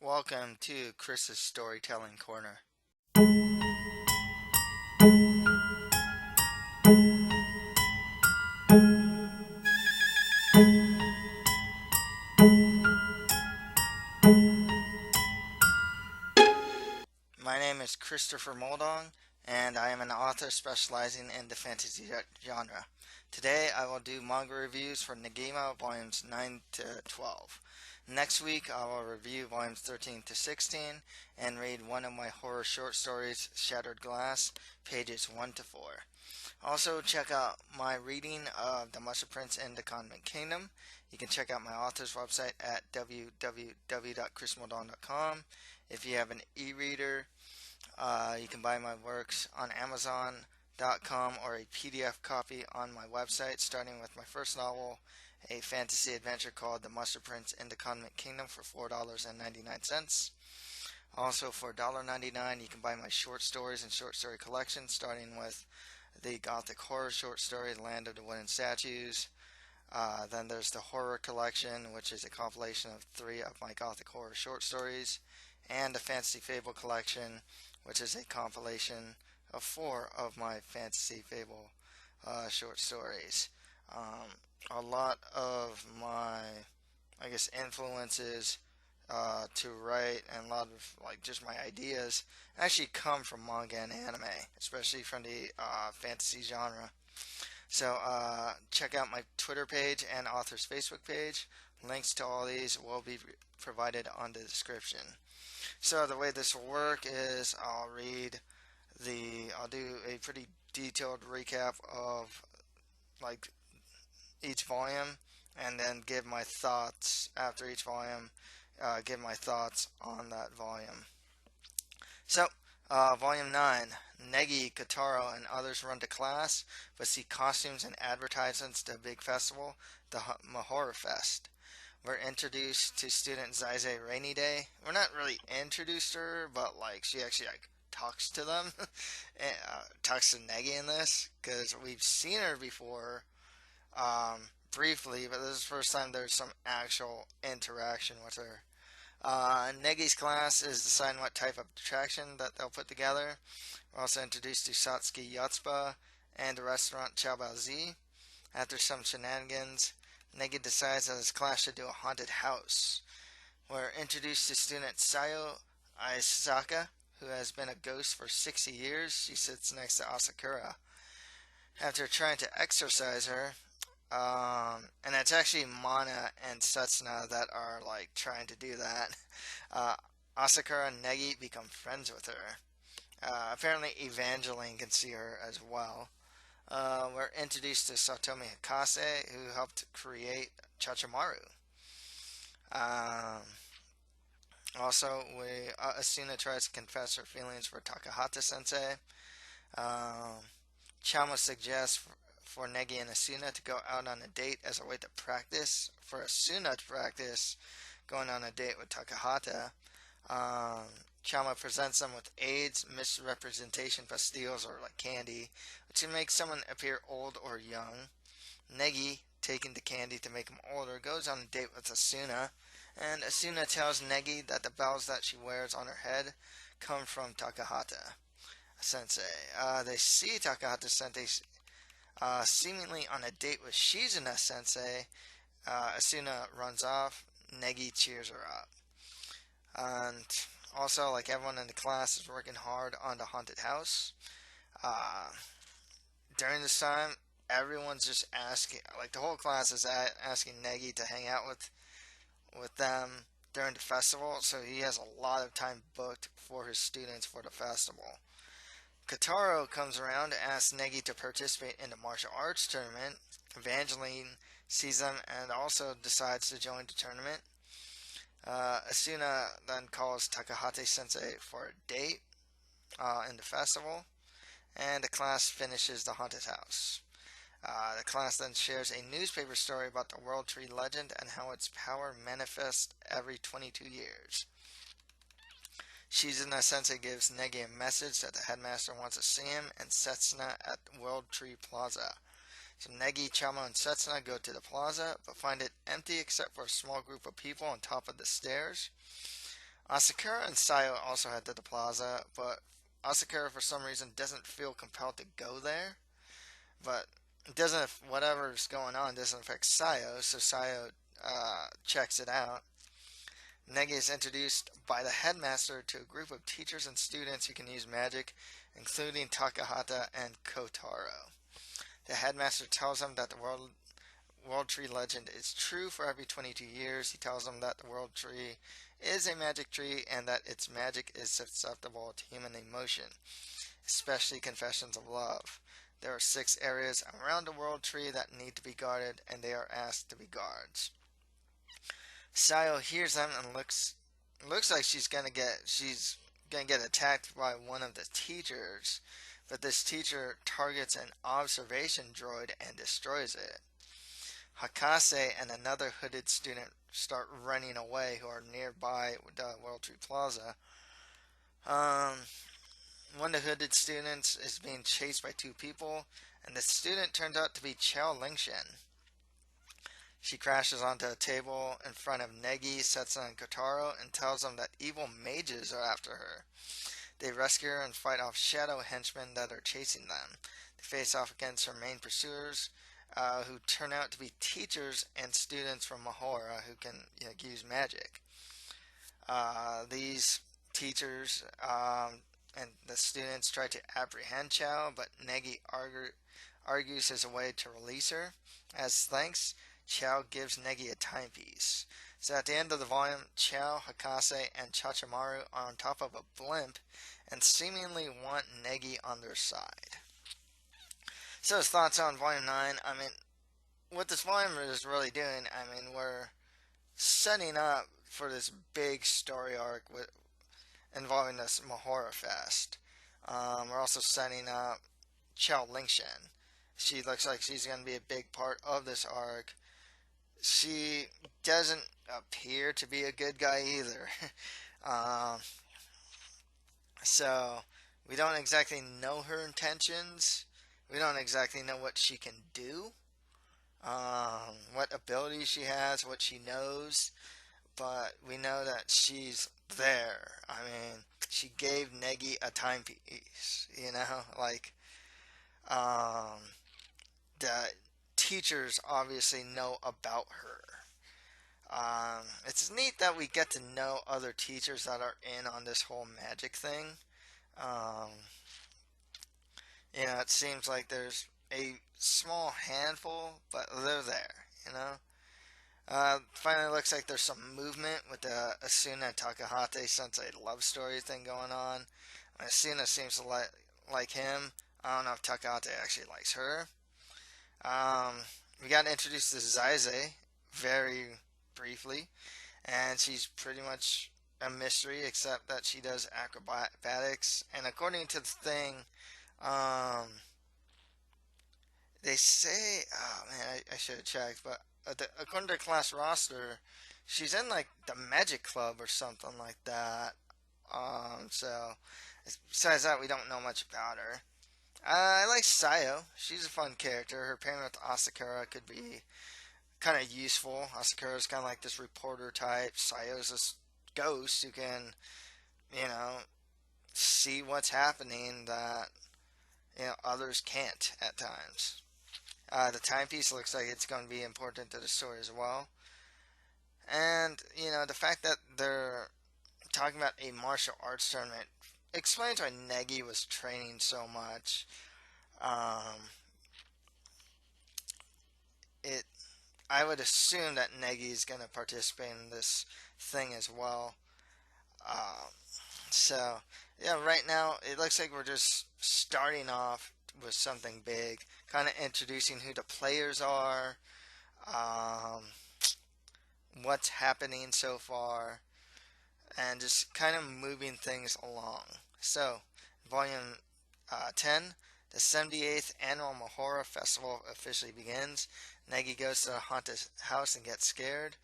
Welcome to Chris's Storytelling Corner. My name is Christopher Moldong, and I am an author specializing in the fantasy genre. Today I will do manga reviews for Negima volumes 9 to 12. Next week I will review volumes 13 to 16 and read one of my horror short stories, Shattered Glass, pages 1 to 4. Also, check out my reading of The Mushroom Prince and the Convent Kingdom. You can check out my author's website at www.chrismoldon.com. If you have an e-reader, you can buy my works on Amazon.com or a PDF copy on my website, starting with my first novel, a fantasy adventure called The Mushroom Prince and the Convent Kingdom for $4.99. Also, for $1.99, you can buy my short stories and short story collection, starting with the gothic horror short story, Land of the Wooden Statues. Then there's the horror collection, which is a compilation of 3 of my gothic horror short stories, and the fantasy fable collection, which is a compilation of 4 of my fantasy fable short stories. A lot of my, influences to write, and a lot of just my ideas actually come from manga and anime, especially from the fantasy genre. So check out my Twitter page and author's Facebook page. Links to all these will be provided on the description. So the way this will work is I'll do a pretty detailed recap of like each volume, and then give my thoughts after each volume. Give my thoughts on that volume. So, Volume 9. Negi, Kotaro, and others run to class, but see costumes and advertisements to a big festival, the Mahora Fest. We're introduced to student Zaize Rainy Day. We're not really introduced to her, but she actually talks to them, and, talks to Negi in this, because we've seen her before, briefly, but this is the first time there's some actual interaction with her. Negi's class is deciding what type of attraction that they'll put together. We're also introduced to Satsuki Yotsuba and the restaurant Chao Z. After some shenanigans, Negi decides that his class should do a haunted house. We're introduced to student Sayo Aisaka, who has been a ghost for 60 years. She sits next to Asakura. After trying to exorcise her, and it's actually Mana and Setsuna that are trying to do that. Asakura and Negi become friends with her. Apparently Evangeline can see her as well. We're introduced to Satomi Hikase, who helped create Chachamaru. Also, Asuna tries to confess her feelings for Takahata Sensei. Chama suggests for Negi and Asuna to go out on a date as a way to practice. For Asuna to practice going on a date with Takahata. Chama presents them with AIDS, misrepresentation pastilles, or candy, which can make someone appear old or young. Negi, taking the candy to make him older, goes on a date with Asuna, and Asuna tells Negi that the bells that she wears on her head come from Takahata Sensei. They see Takahata Sensei seemingly on a date with Shizuna Sensei. Asuna runs off. Negi cheers her up. And also, everyone in the class is working hard on the haunted house. During this time, everyone's just asking, the whole class is asking Negi to hang out with them during the festival, so he has a lot of time booked for his students for the festival. Kotaro comes around to ask Negi to participate in the martial arts tournament. Evangeline sees them and also decides to join the tournament. Asuna then calls Takahata Sensei for a date in the festival, and the class finishes the haunted house. The class then shares a newspaper story about the World Tree legend and how its power manifests every 22 years. Shizuna Sensei gives Negi a message that the headmaster wants to see him and Setsuna at World Tree Plaza. So Negi, Chama, and Setsuna go to the plaza, but find it empty except for a small group of people on top of the stairs. Asakura and Sayo also head to the plaza, but Asakura for some reason doesn't feel compelled to go there. But it doesn't, whatever's going on doesn't affect Sayo, so Sayo checks it out. Negi is introduced by the headmaster to a group of teachers and students who can use magic, including Takahata and Kotaro. The headmaster tells him that the World Tree legend is true for every 22 years. He tells them that the World Tree is a magic tree and that its magic is susceptible to human emotion, especially confessions of love. There are 6 areas around the World Tree that need to be guarded, and they are asked to be guards. Sayo hears them and looks like she's gonna get attacked by one of the teachers, but this teacher targets an observation droid and destroys it. Hakase and another hooded student start running away who are nearby the World Tree Plaza. Um, One of the hooded students is being chased by 2 people, and the student turns out to be Chao Lingshen. She crashes onto a table in front of Negi, Setsa, and Kotaro and tells them that evil mages are after her. They rescue her and fight off shadow henchmen that are chasing them. They face off against her main pursuers, who turn out to be teachers and students from Mahora who can use magic. These teachers and the students try to apprehend Chao, but Negi argues as a way to release her. As thanks, Chao gives Negi a timepiece. So at the end of the volume, Chao, Hakase, and Chachamaru are on top of a blimp and seemingly want Negi on their side. So his thoughts on Volume 9. I mean, what this volume is really doing, we're setting up for this big story arc involving this Mahora Fest. We're also setting up Chao Lingshen. She looks like she's going to be a big part of this arc. She doesn't appear to be a good guy either. um, so, we don't exactly know her intentions. We don't exactly know what she can do, what abilities she has, what she knows. But we know that she's there. She gave Negi a timepiece, um, the teachers obviously know about her. It's neat that we get to know other teachers that are in on this whole magic thing. Um, it seems like there's a small handful, but they're there. Finally looks like there's some movement with the Asuna and Takahate Sensei love story thing going on. Asuna seems to like him. I don't know if Takahate actually likes her. We got introduced to Zaize very briefly, and she's pretty much a mystery except that she does acrobatics. And according to the thing, they say, oh man, I should have checked, but according to the class roster, she's in like the Magic Club or something like that. So besides that, we don't know much about her. I like Sayo. She's a fun character. Her pairing with Asakura could be kind of useful. Asakura's kind of like this reporter type. Sayo's this ghost who can, you know, see what's happening that others can't at times. The timepiece looks like it's going to be important to the story as well. And, the fact that they're talking about a martial arts tournament explains why Negi was training so much. It I would assume that Negi is going to participate in this thing as well. Um, so, yeah, right now it looks like we're just starting off with something big, kind of introducing who the players are, um, what's happening so far, and just kind of moving things along. So, Volume 10, the 78th Annual Mahora Festival officially begins. Negi goes to the haunted house and gets scared.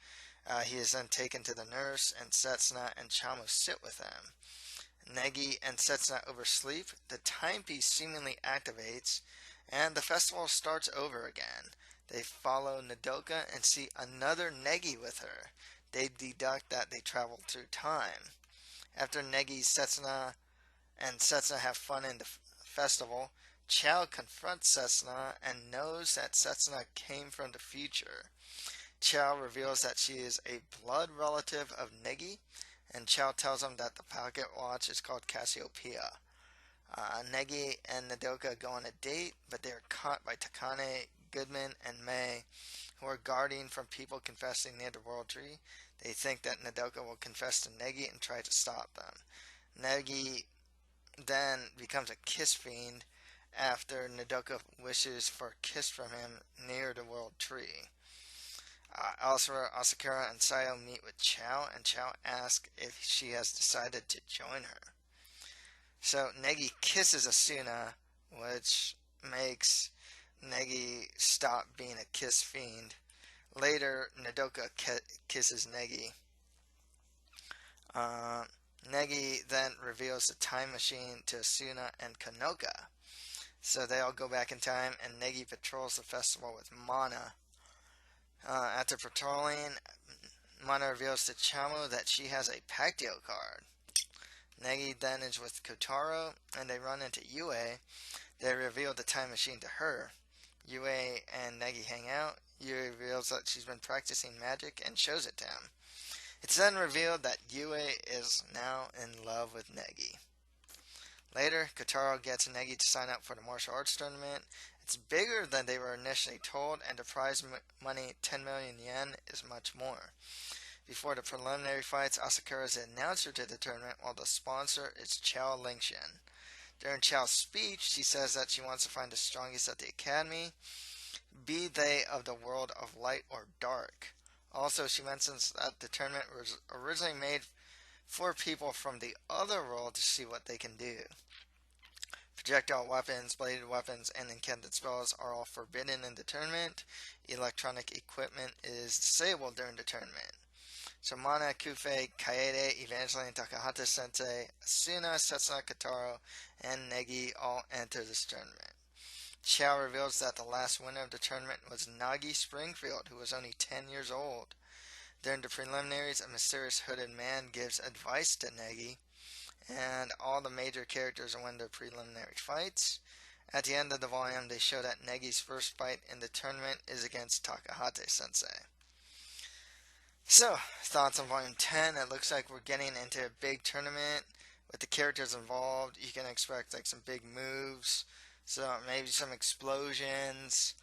He is then taken to the nurse, and Setsuna and Chamo sit with him. Negi and Setsuna oversleep. The timepiece seemingly activates, and the festival starts over again. They follow Nodoka and see another Negi with her. They deduct that they traveled through time. After Negi, Setsuna have fun in the festival, Chao confronts Setsuna and knows that Setsuna came from the future. Chao reveals that she is a blood relative of Negi, and Chao tells him that the pocket watch is called Cassiopeia. Negi and Nodoka go on a date, but they are caught by Takane, Goodman, and May, who are guarding from people confessing near the World Tree. They think that Nodoka will confess to Negi and try to stop them. Negi then becomes a kiss fiend after Nodoka wishes for a kiss from him near the World Tree. Elsewhere, Asakura and Sayo meet with Chao, and Chao asks if she has decided to join her. So Negi kisses Asuna, which makes Negi stop being a kiss fiend. Later, Nodoka kisses Negi. Negi then reveals the time machine to Asuna and Kanoka. So they all go back in time, and Negi patrols the festival with Mana. After patrolling, Mana reveals to Chamo that she has a Pactio card. Negi then is with Kotaro, and they run into Yue. They reveal the time machine to her. Yue and Negi hang out. Yue reveals that she's been practicing magic and shows it to him. It's then revealed that Yue is now in love with Negi. Later, Kotaro gets Negi to sign up for the martial arts tournament. It's bigger than they were initially told, and the prize money, 10 million yen, is much more. Before the preliminary fights, Asakura is the announcer to the tournament, while the sponsor is Chao Lingshan. During Chao's speech, she says that she wants to find the strongest at the academy, be they of the world of light or dark. Also, she mentions that the tournament was originally made for people from the other world to see what they can do. Projectile weapons, bladed weapons, and incanted spells are all forbidden in the tournament. Electronic equipment is disabled during the tournament. So Mana, Kufei, Kaede, Evangeline, Takahata Sensei, Asuna, Setsuna, Kotaro, and Negi all enter this tournament. Chao reveals that the last winner of the tournament was Negi Springfield, who was only 10 years old. During the preliminaries, a mysterious hooded man gives advice to Negi, and all the major characters win their preliminary fights. At the end of the volume, they show that Negi's first fight in the tournament is against Takahata Sensei. So, thoughts on Volume 10. It looks like we're getting into a big tournament with the characters involved. You can expect like some big moves, so maybe some explosions,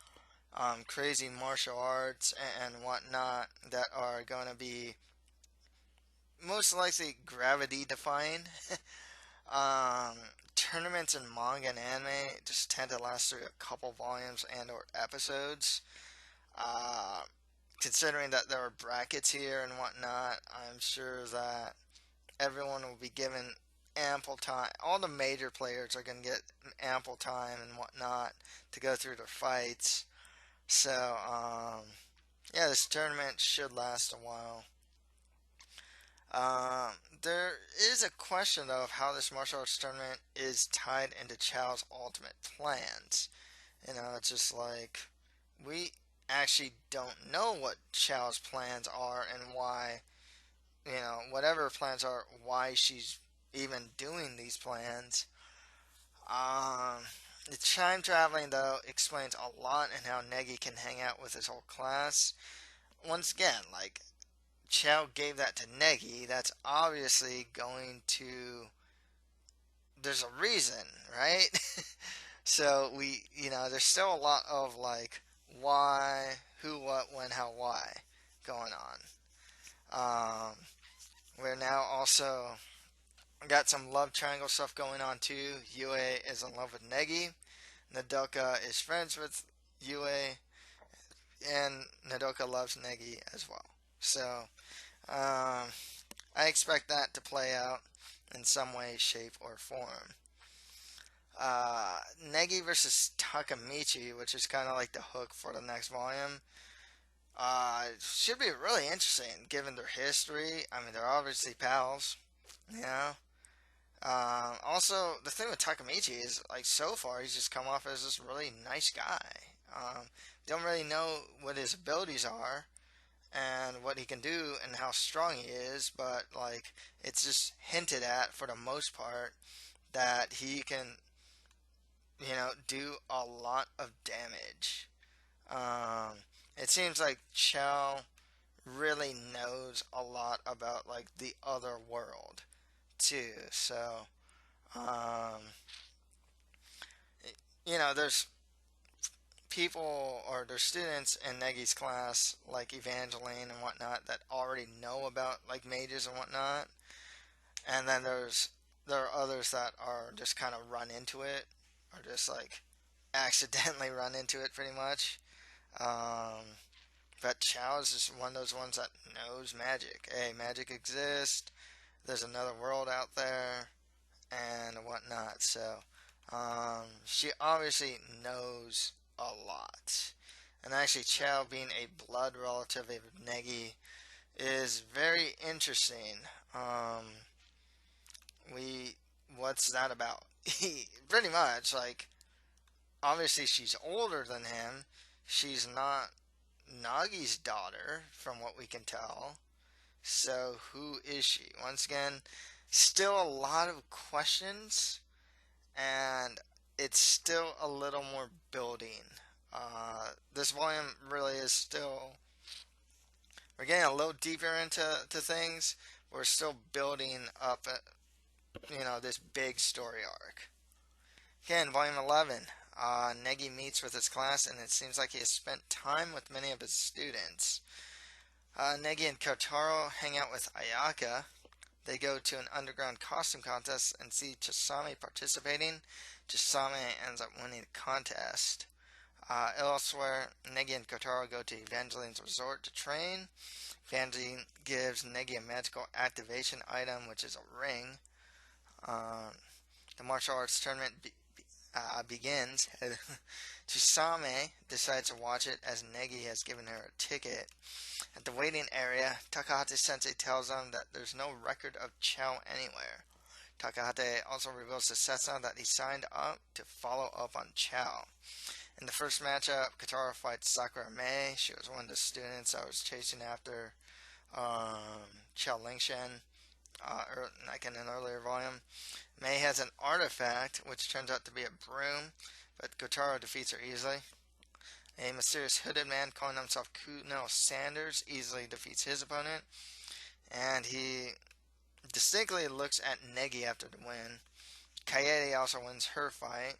crazy martial arts and whatnot that are going to be most likely gravity defying. Tournaments in manga and anime just tend to last through a couple volumes and or episodes. Considering that there are brackets here and whatnot, I'm sure that everyone will be given ample time. All the major players are going to get ample time and whatnot to go through their fights. So, yeah, this tournament should last a while. There is a question, though, of how this martial arts tournament is tied into Chao's ultimate plans. You know, it's just like, we actually don't know what Chao's plans are and why, you know, whatever her plans are, why she's even doing these plans. The time traveling, though, explains a lot in how Negi can hang out with his whole class. Once again, like, Chao gave that to Negi, that's obviously going to... There's a reason, right? So, there's still a lot of, like, why, who, what, when, how, why going on. We're now also got some love triangle stuff going on, too. Yue is in love with Negi. Nodoka is friends with Yue. And Nodoka loves Negi as well. So, I expect that to play out in some way, shape, or form. Negi versus Takamichi, which is kind of like the hook for the next volume, should be really interesting given their history. I mean, they're obviously pals, you know. Also, the thing with Takamichi is, like, so far he's just come off as this really nice guy. Don't really know what his abilities are. and what he can do and how strong he is, but like it's just hinted at for the most part that he can, do a lot of damage. Um, it seems like Chow really knows a lot about like the other world too. So, um, there's people or there's students in Negi's class like Evangeline and whatnot that already know about like mages and whatnot, and then there are others that are just kind of run into it or just like accidentally run into it pretty much. Um, but Chow is just one of those ones that knows magic. Hey, magic exists. There's another world out there and whatnot. So she obviously knows a lot. And actually, Chow being a blood relative of Negi is very interesting. We, what's that about? Pretty much, like, obviously she's older than him. She's not Nagi's daughter, from what we can tell. So, who is she? Once again, still a lot of questions, and it's still a little more building. This volume really is still. We're getting a little deeper into things. We're still building up, this big story arc. Again, volume 11. Negi meets with his class, and it seems like he has spent time with many of his students. Negi and Kotaro hang out with Ayaka. They go to an underground costume contest and see Chisame participating. Chisame ends up winning the contest. Elsewhere, Negi and Kotaro go to Evangeline's resort to train. Evangeline gives Negi a magical activation item, which is a ring. The martial arts tournament begins. Chisame decides to watch it as Negi has given her a ticket. At the waiting area, Takahate Sensei tells them that there's no record of Chow anywhere. Takahate also reveals to Setsuno that he signed up to follow up on Chow. In the first matchup, Katara fights Sakura Mei. She was one of the students I was chasing after Chow Lingshen, like in an earlier volume. Mei has an artifact, which turns out to be a broom, but Kotaro defeats her easily. A mysterious hooded man calling himself Kuno Sanders easily defeats his opponent, and he distinctly looks at Negi after the win. Kaede also wins her fight.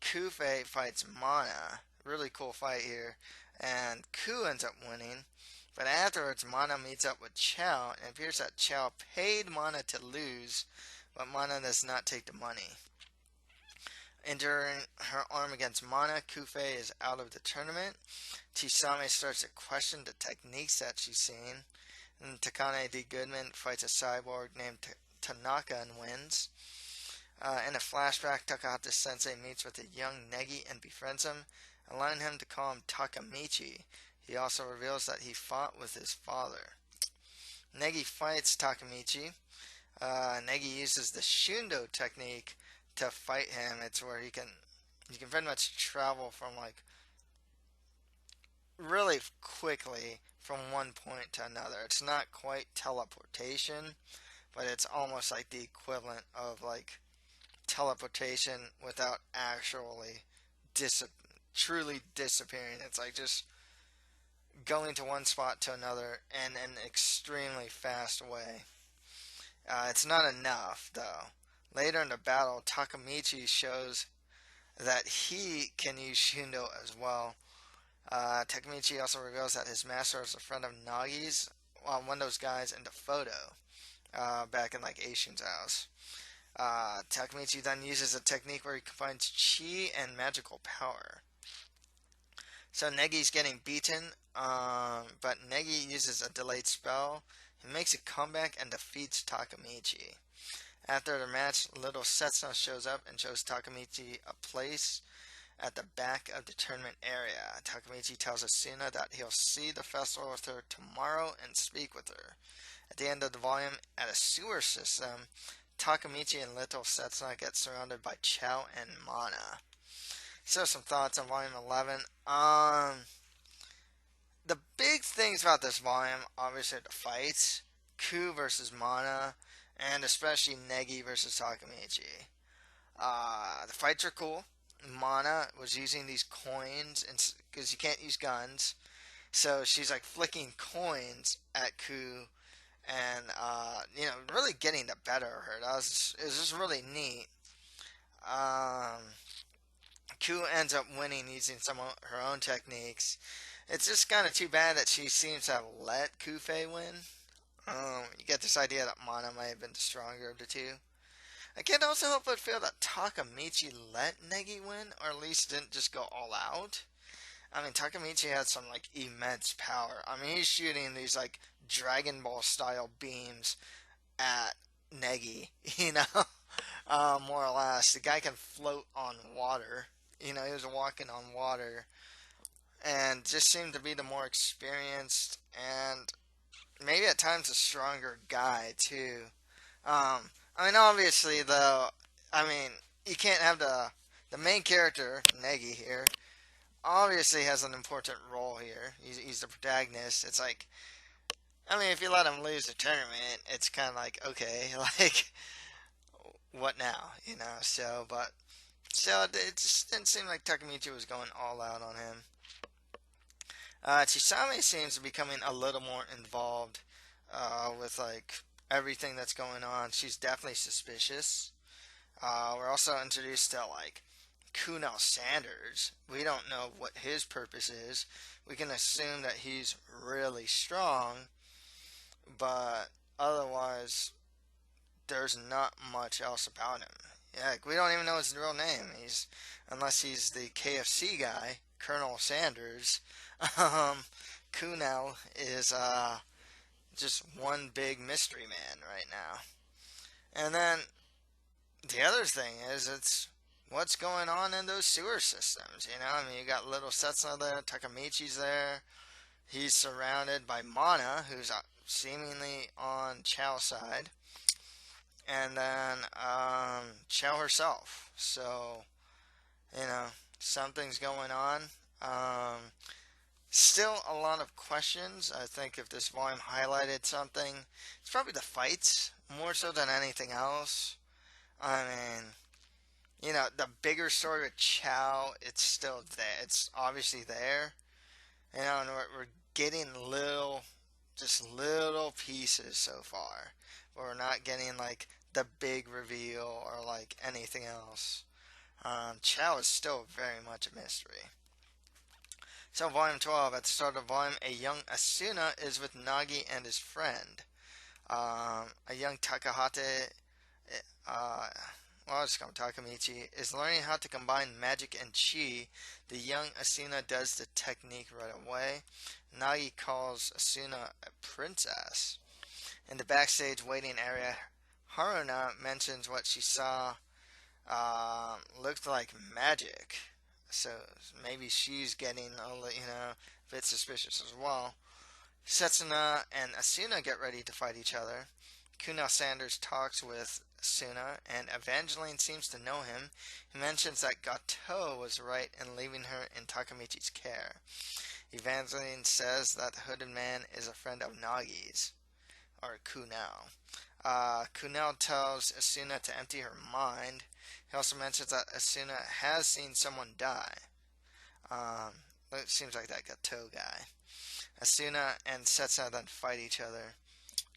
Kufe fights Mana. Really cool fight here, and Ku ends up winning. But afterwards, Mana meets up with Chow, and it appears that Chow paid Mana to lose, but Mana does not take the money. Injuring her arm against Mana, Kufe is out of the tournament. Chisame starts to question the techniques that she's seen. And Takane D. Goodman fights a cyborg named Tanaka and wins. In a flashback, Takahata Sensei meets with a young Negi and befriends him, allowing him to call him Takamichi. He also reveals that he fought with his father. Negi fights Takamichi. Negi uses the Shundo technique to fight him. It's where you can pretty much travel from like really quickly from one point to another. It's not quite teleportation, but it's almost like the equivalent of like teleportation without actually truly disappearing. It's like just going to one spot to another in an extremely fast way. It's not enough though. Later in the battle, Takamichi shows that he can use Shundo as well. Takamichi also reveals that his master is a friend of Nagi's, one of those guys in the photo, back in like Aishin's house. Takamichi then uses a technique where he combines chi and magical power. So Negi's getting beaten, but Negi uses a delayed spell. He makes a comeback and defeats Takamichi. After the match, little Setsuno shows up and shows Takamichi a place at the back of the tournament area. Takamichi tells Asuna that he'll see the festival with her tomorrow and speak with her. At the end of the volume, at a sewer system, Takamichi and little Setsuno get surrounded by Chow and Mana. So some thoughts on volume 11. the big things about this volume, obviously the fights, Ku versus Mana, and especially Negi versus Takamichi. The fights are cool. Mana was using these coins, and because you can't use guns, so she's like flicking coins at Ku, and really getting the better of her. It was just really neat. Um, Ku ends up winning using some of her own techniques. It's just kind of too bad that she seems to have let Kufei win. You get this idea that Mana might have been the stronger of the two. I can't also help but feel that Takamichi let Negi win, or at least didn't just go all out. I mean, Takamichi had some like immense power. I mean, he's shooting these like Dragon Ball style beams at Negi, more or less. The guy can float on water. He was walking on water and just seemed to be the more experienced and maybe at times a stronger guy too. I mean, obviously though, I mean, you can't have the main character Negi here. Obviously has an important role here. He's the protagonist. It's like, I mean, if you let him lose the tournament, it's kind of like okay, like what now, So, but still, it just didn't seem like Takamichi was going all out on him. Chisame seems to be becoming a little more involved with like everything that's going on. She's definitely suspicious. We're also introduced to like Kunal Sanders. We don't know what his purpose is. We can assume that he's really strong, but otherwise, there's not much else about him. Yeah, like, we don't even know his real name. Unless he's the KFC guy, Colonel Sanders. Um, Kunal is just one big mystery man right now. And then the other thing is, it's what's going on in those sewer systems. I mean, you got little Setsuno there, Takamichi's there. He's surrounded by Mana, who's seemingly on Chao's side, and then Chao herself. So, something's going on. Um, Still a lot of questions. I think if this volume highlighted something, it's probably the fights more so than anything else. I mean, the bigger story with Chow, it's still there. It's obviously there. And we're getting just little pieces so far. But we're not getting like the big reveal or like anything else. Chow is still very much a mystery. So, Volume 12, at the start of volume, a young Asuna is with Nagi and his friend. A young Takahate, it's called Takamichi, is learning how to combine magic and chi. The young Asuna does the technique right away. Nagi calls Asuna a princess. In the backstage waiting area, Haruna mentions what she saw looked like magic. So maybe she's getting a bit suspicious as well. Setsuna and Asuna get ready to fight each other. Kunal Sanders talks with Asuna, and Evangeline seems to know him. He mentions that Gato was right in leaving her in Takamichi's care. Evangeline says that the hooded man is a friend of Nagi's, or Kunal. Kunal tells Asuna to empty her mind. He also mentions that Asuna has seen someone die. It seems like that Gato guy. Asuna and Setsuna then fight each other.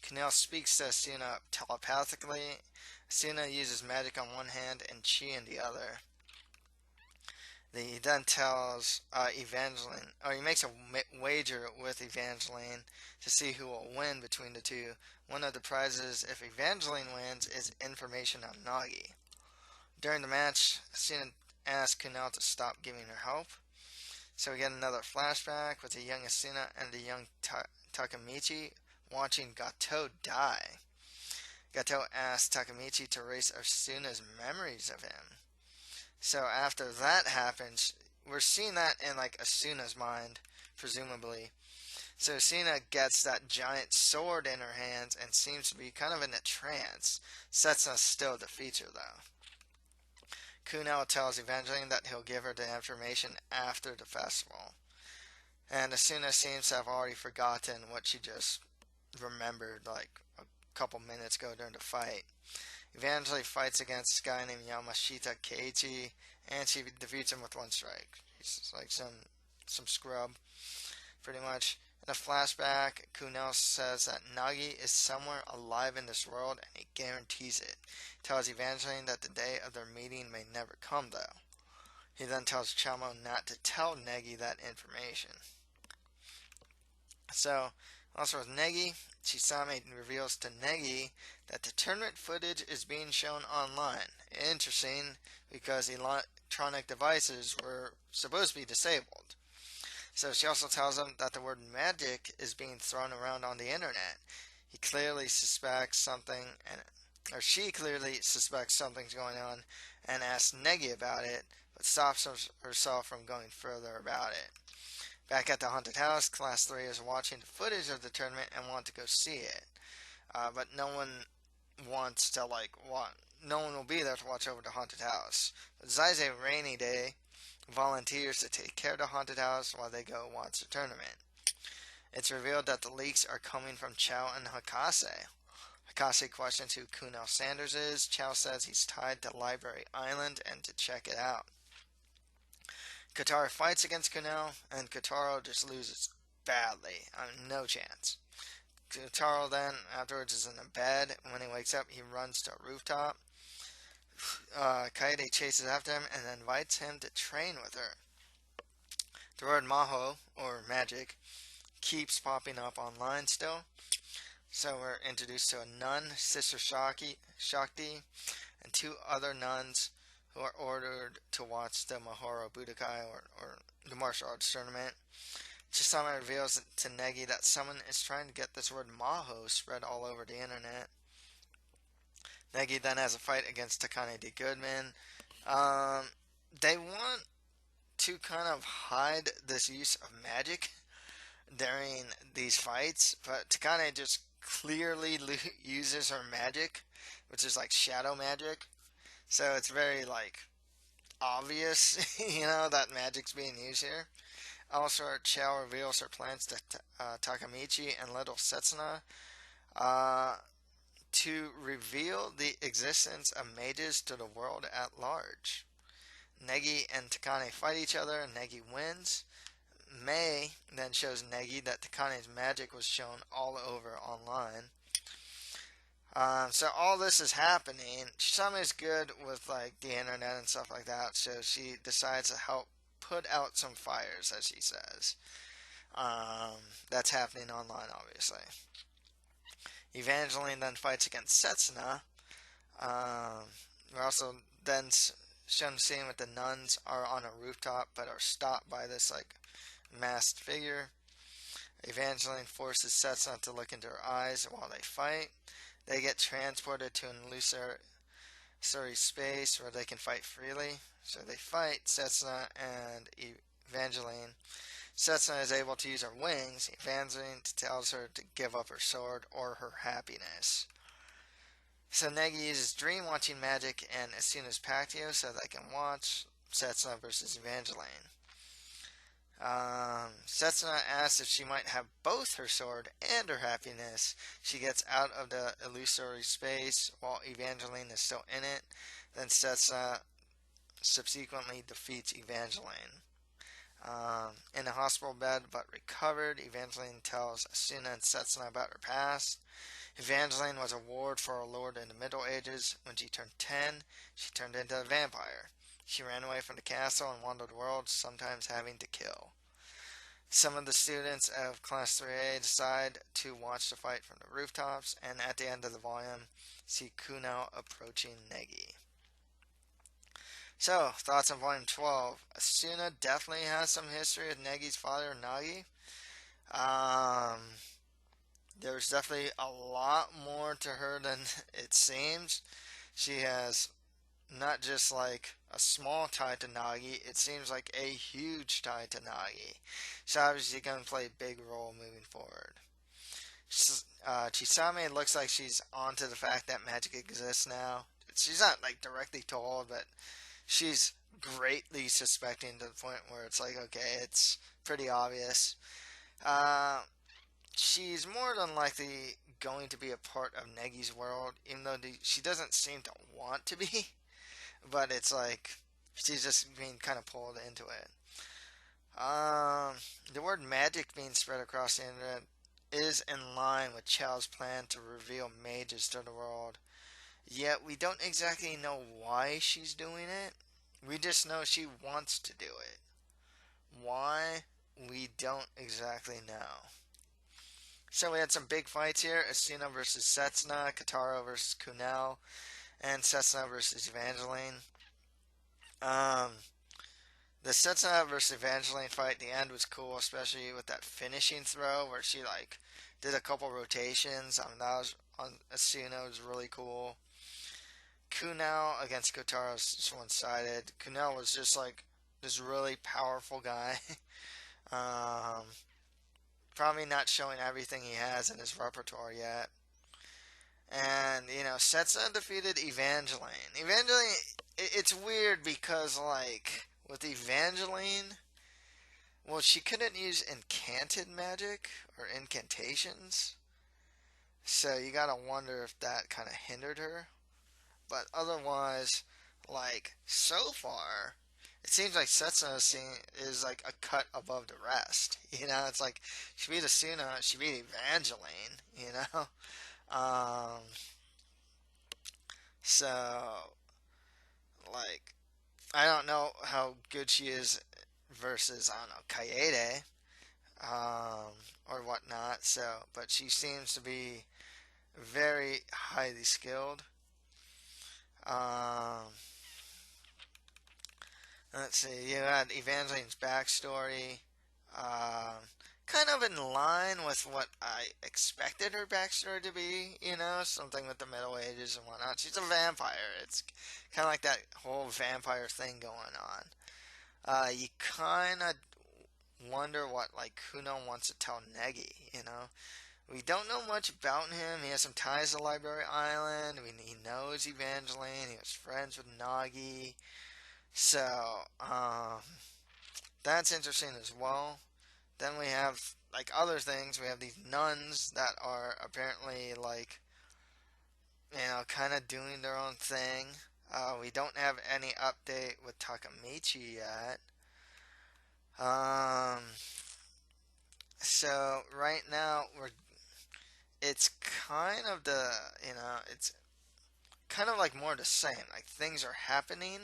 Kunal speaks to Asuna telepathically. Asuna uses magic on one hand and chi in the other. He then tells Evangeline, or he makes a wager with Evangeline to see who will win between the two. One of the prizes, if Evangeline wins, is information on Nagi. During the match, Asuna asks Kunal to stop giving her help. So we get another flashback with the young Asuna and the young Takamichi watching Gato die. Gato asks Takamichi to erase Asuna's memories of him. So after that happens, we're seeing that in like Asuna's mind, presumably. So Asuna gets that giant sword in her hands and seems to be kind of in a trance. Setsuna still defeats her though. Kunal tells Evangeline that he'll give her the information after the festival. And Asuna seems to have already forgotten what she just remembered like a couple minutes ago during the fight. Eventually fights against this guy named Yamashita Keiichi, and she defeats him with one strike. He's like some scrub, pretty much. In a flashback, Kunal says that Nagi is somewhere alive in this world, and he guarantees it. He tells Evangeline that the day of their meeting may never come, though. He then tells Chamo not to tell Negi that information. So, also with Negi, Chisame reveals to Negi that the tournament footage is being shown online. Interesting, because electronic devices were supposed to be disabled. So she also tells him that the word magic is being thrown around on the internet. He clearly suspects something, or she clearly suspects something's going on, and asks Negi about it, but stops herself from going further about it. Back at the haunted house, Class 3 is watching the footage of the tournament and want to go see it. But no one wants to, no one will be there to watch over the haunted house. But Zaize Rainy Day volunteers to take care of the haunted house while they go watch the tournament. It's revealed that the leaks are coming from Chow and Hakase. Hakase questions who Kunal Sanders is. Chow says he's tied to Library Island and to check it out. Kotaro fights against Kunal, and Kotaro just loses badly. No chance. Kotaro then, afterwards, is in a bed. When he wakes up, he runs to a rooftop. Kaede chases after him and invites him to train with her. The word Maho, or magic, keeps popping up online still. So we're introduced to a nun, Sister Shakti, and two other nuns who are ordered to watch the Mahoro Budokai, or the martial arts tournament. Chisame reveals to Negi that someone is trying to get this word Maho spread all over the internet. Negi then has a fight against Takane D. Goodman. They want to kind of hide this use of magic during these fights, but Takane just clearly uses her magic, which is like shadow magic. So it's very obvious, that magic's being used here. Also, Chao reveals her plans to Takamichi and little Setsuna to reveal the existence of mages to the world at large. Negi and Takane fight each other, and Negi wins. Mei then shows Negi that Takane's magic was shown all over online. So all this is happening. Chisame is good with the internet and stuff like that, so she decides to help put out some fires, as she says. That's happening online, obviously. Evangeline then fights against Setsuna. We're also then shown the scene with the nuns are on a rooftop, but are stopped by this masked figure. Evangeline forces Setsuna to look into her eyes while they fight. They get transported to an illusory space where they can fight freely. So they fight Setsuna and Evangeline. Setsuna is able to use her wings. Evangeline tells her to give up her sword or her happiness. So Negi uses dream watching magic and Asuna's Pactio so they can watch Setsuna versus Evangeline. Setsuna asks if she might have both her sword and her happiness. She gets out of the illusory space while Evangeline is still in it. Then Setsuna subsequently defeats Evangeline. In a hospital bed but recovered, Evangeline tells Asuna and Setsuna about her past. Evangeline was a ward for a lord in the Middle Ages. When she turned 10, she turned into a vampire. She ran away from the castle and wandered the world, sometimes having to kill. Some of the students of Class 3A decide to watch the fight from the rooftops, and at the end of the volume, see Kunal approaching Negi. So, thoughts on Volume 12. Asuna definitely has some history with Negi's father, Nagi. There's definitely a lot more to her than it seems. She has not just a small tie to Nagi, it seems like a huge tie to Nagi. She's obviously going to play a big role moving forward. Chisame looks like she's onto the fact that magic exists now. She's not directly told, but she's greatly suspecting to the point where it's like, okay, it's pretty obvious. Uh, she's more than likely going to be a part of Negi's world, even though she doesn't seem to want to be. But it's like she's just being kind of pulled into it. Um, the word magic being spread across the internet is in line with Chao's plan to reveal mages to the world. Yet we don't exactly know why she's doing it. We just know she wants to do it. Why? We don't exactly know. So we had some big fights here. Asuna versus Setsuna, Katara versus Kunal, and Setsuna versus Evangeline. Um, the Setsuna versus Evangeline fight at the end was cool, especially with that finishing throw where she like did a couple rotations. That was on Asuna was really cool. Kunal against Kotaro was just one sided. Kunal was just like this really powerful guy. um, Probably not showing everything he has in his repertoire yet. And, Setsa defeated Evangeline. Evangeline, it's weird because, like, with Evangeline, well, she couldn't use incanted magic or incantations. So you gotta wonder if that kind of hindered her. But otherwise, like, so far, it seems like Setsuno is like a cut above the rest. It's like she beat Asuna, she beat Evangeline, Um, so, like, I don't know how good she is versus, I don't know, Kaede, or whatnot, but she seems to be very highly skilled. Um, let's see, you had Evangeline's backstory, um, kind of in line with what I expected her backstory to be, something with the Middle Ages and whatnot. She's a vampire. It's kind of like that whole vampire thing going on. You kind of wonder what, like, Kuno wants to tell Negi. We don't know much about him. He has some ties to Library Island. I mean, he knows Evangeline. He was friends with Nagi. So, that's interesting as well. Then we have like other things. We have these nuns that are apparently like, kind of doing their own thing. We don't have any update with Takamichi yet. Um, so right now it's kind of it's kind of like more the same. Like things are happening,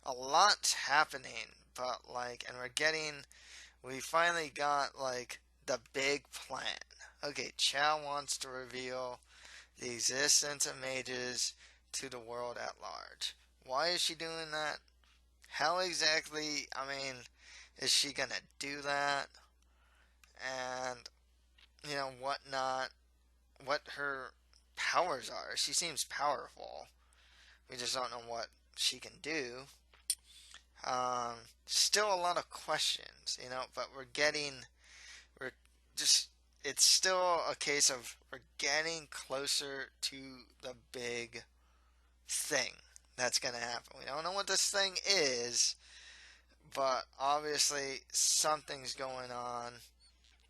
a lot's happening, but like, and we finally got like the big plan. Okay, Chow wants to reveal the existence of mages to the world at large. Why is she doing that? How exactly, I mean, is she gonna do that? And, whatnot, what her powers are. She seems powerful. We just don't know what she can do. Still a lot of questions, but we're just, it's still a case of we're getting closer to the big thing that's going to happen. We don't know what this thing is, but obviously something's going on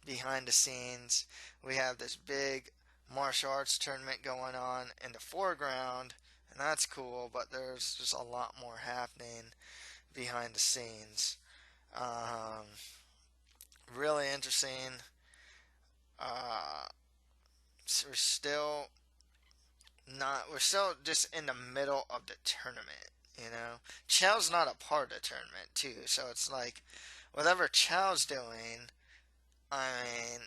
behind the scenes. We have this big martial arts tournament going on in the foreground, and that's cool, but there's just a lot more happening behind the scenes. Um, Really interesting. Uh, so we're still just in the middle of the tournament. Chow's not a part of the tournament, too, so it's like, whatever Chow's doing, I mean,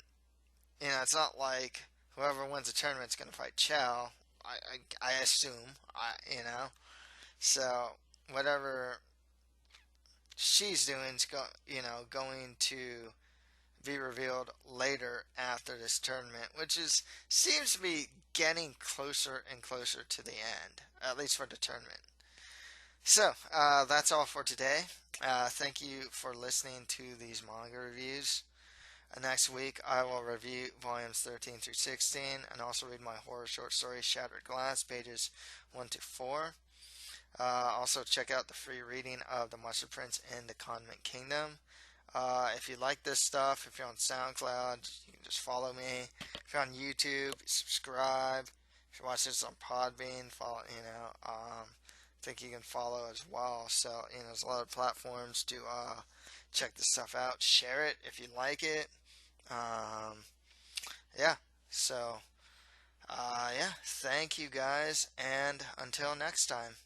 it's not like whoever wins the tournament's gonna fight Chow. I assume, so whatever she's doing is going to be revealed later after this tournament, which seems to be getting closer and closer to the end, at least for the tournament. So that's all for today. Thank you for listening to these manga reviews. Next week I will review volumes 13 through 16 and also read my horror short story Shattered Glass, pages 1 to 4. Also, check out the free reading of The Monster Prince in the Condiment Kingdom. If you like this stuff, if you're on SoundCloud, you can just follow me. If you're on YouTube, subscribe. If you watch this on Podbean, follow. I think you can follow as well. So there's a lot of platforms to check this stuff out. Share it if you like it. Um, yeah. So yeah. Thank you guys, and until next time.